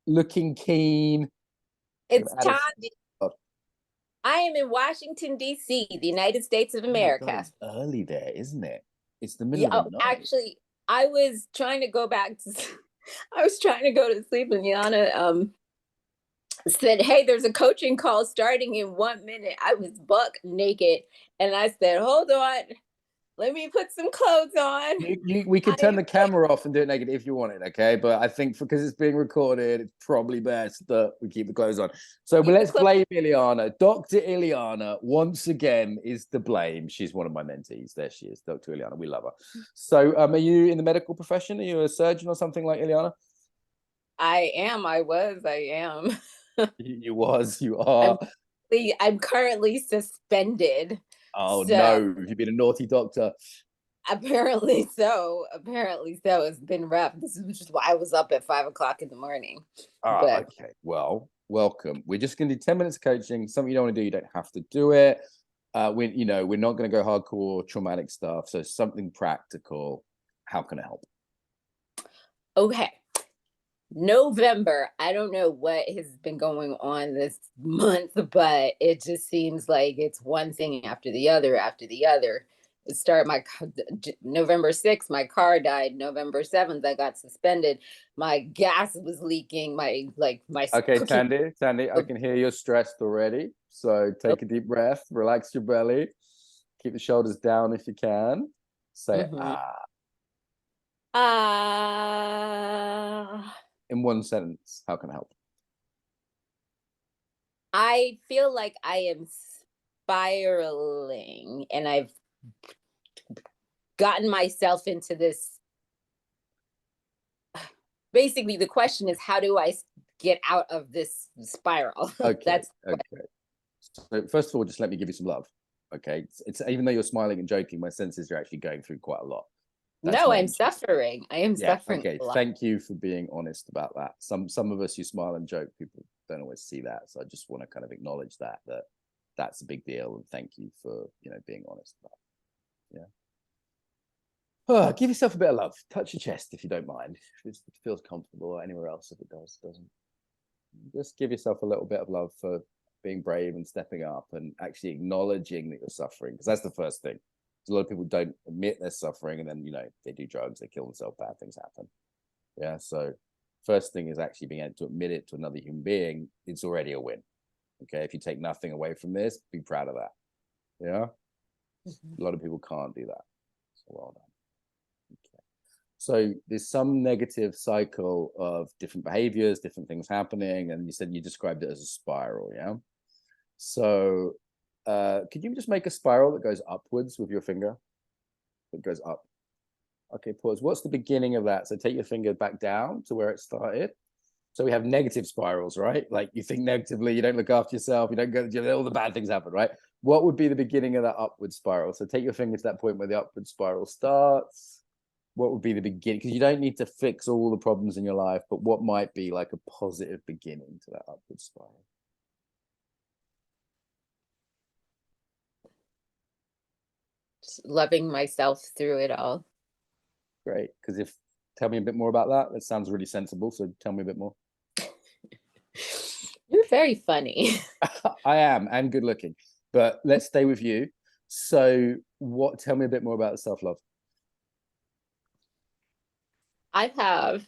looking keen. It's time. Oh, I am in Washington, D.C., the United States of oh my God, America. it's early there, isn't it? It's the middle Yeah, of the oh, night. actually, I was trying to go back to, I was trying to go to sleep, and Yana said, "Hey, there's a coaching call starting in 1 minute." I was buck naked, and I said, "Hold on, let me put some clothes on." We could turn I the camera off and do it naked if you want it, okay? But I think because it's being recorded, it's probably best that we keep the clothes on. So keep the let's clothes. blame Ileana. Dr. Ileana, once again, is to blame. She's one of my mentees. There she is, Dr. Ileana. We love her. So are you in the medical profession? Are you a surgeon or something like Ileana? I am. I was. I am. You are. I'm. I'm currently suspended. Oh So no, you've been a naughty doctor. apparently so. Apparently so. It's been rough. This is just why I was up at 5 o'clock in the morning. Ah, But okay. Well, welcome. We're just going to do 10 minutes of coaching. Something you don't want to do, you don't have to do it. We're not going to go hardcore traumatic stuff. So something practical. How can I help? okay. November. I don't know what has been going on this month, but it just seems like it's one thing after the other after the other. It started November 6th, my car died. November 7th, I got suspended. My gas was leaking. My Okay, cooking. Tandy, I can hear you're stressed already. So take a deep breath, relax your belly, keep the shoulders down if you can. Say Mhm. ah uh, in one sentence. How can I help? I feel like I am spiraling, and I've gotten myself into this. Basically, the question is, how do I get out of this spiral? Okay, That's okay. So first of all, just let me give you some love. Okay, it's even though you're smiling and joking, my sense is you're actually going through quite a lot. That's no, not I'm usually. suffering. I am Yeah. suffering Okay. a lot. Thank you for being honest about that. Some of us, you smile and joke. People don't always see that, so I just want to kind of acknowledge that that's a big deal, and thank you for being honest about it. Yeah. Oh, give yourself a bit of love. Touch your chest if you don't mind. If it feels comfortable, or anywhere else if it doesn't. Just give yourself a little bit of love for being brave and stepping up and actually acknowledging that you're suffering, because that's the first thing. A lot of people don't admit they're suffering, and then they do drugs, they kill themselves, bad things happen. Yeah. So first thing is actually being able to admit it to another human being. It's already a win. Okay. If you take nothing away from this, be proud of that. Yeah. Mhm. A lot of people can't do that. So well done. Okay. So there's some negative cycle of different behaviors, different things happening. And you said you described it as a spiral. Yeah. So could you just make a spiral that goes upwards with your finger? That goes up. Okay, pause. What's the beginning of that? So take your finger back down to where it started. So we have negative spirals, right? Like you think negatively, you don't look after yourself, you don't go, all the bad things happen, right? What would be the beginning of that upward spiral? So take your finger to that point where the upward spiral starts. What would be the beginning? Because you don't need to fix all the problems in your life, but what might be like a positive beginning to that upward spiral? Just loving myself through it all. Great. Because if tell me a bit more about that. That sounds really sensible. So tell me a bit more. You're very funny. I am and good looking, but let's stay with you. So what tell me a bit more about self-love. I have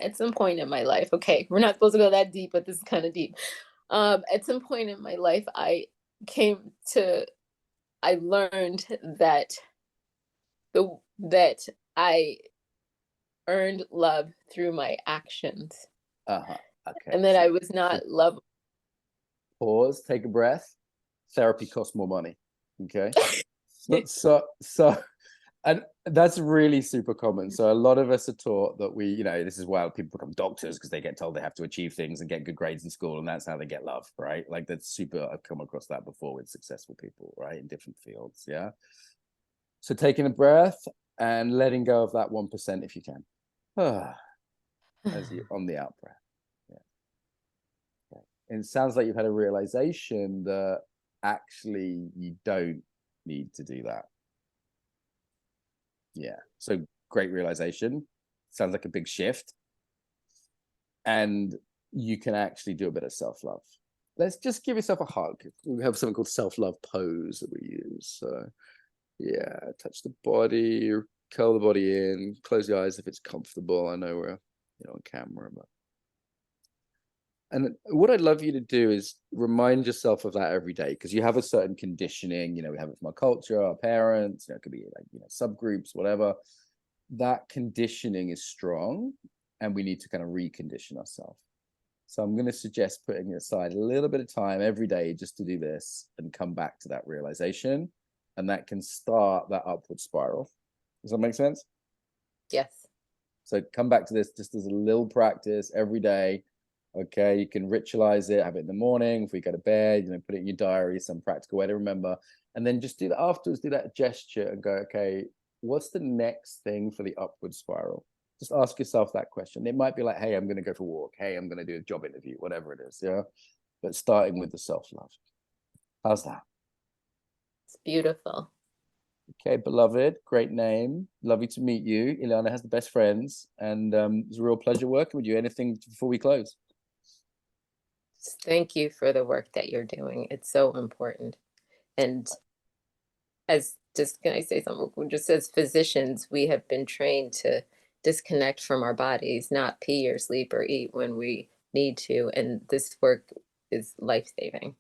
at some point in my life, okay, we're not supposed to go that deep, but this is kind of deep. At some point in my life, came to I learned that I earned love through my actions, Uh-huh. Okay. and that So, I was so not love. pause, take a breath. Therapy costs more money. Okay. So and that's really super common. So a lot of us are taught that this is why people become doctors, because they get told they have to achieve things and get good grades in school, and that's how they get love, right? Like that's super. I've come across that before with successful people, right, in different fields. Yeah. So taking a breath and letting go of that 1% if you can. As you on the out breath. Yeah. Okay. And it sounds like you've had a realization that actually you don't need to do that. Yeah. So great realization. Sounds like a big shift. and you can actually do a bit of self-love. Let's just give yourself a hug. We have something called self-love pose that we use. So yeah, touch the body, curl the body in, close the eyes if it's comfortable. I know we're on camera, but and what I'd love you to do is remind yourself of that every day, because you have a certain conditioning, we have it from our culture, our parents, it could be like, subgroups, whatever. That conditioning is strong and we need to kind of recondition ourselves. So I'm going to suggest putting aside a little bit of time every day just to do this and come back to that realization. And that can start that upward spiral. Does that make sense? Yes. So come back to this just as a little practice every day. Okay, you can ritualize it, have it in the morning, if we go to bed, put it in your diary, some practical way to remember. And then just do that afterwards, do that gesture and go, okay, what's the next thing for the upward spiral? Just ask yourself that question. It might be like, hey, I'm going to go for a walk. Hey, I'm going to do a job interview, whatever it is. Yeah. But starting with the self-love. How's that? It's beautiful. Okay, beloved, great name. Lovely to meet you. Ileana has the best friends, and it's a real pleasure working with you. Anything before we close? Thank you for the work that you're doing. It's so important. And can I say something? Just as physicians, we have been trained to disconnect from our bodies, not pee or sleep or eat when we need to. And this work is life-saving.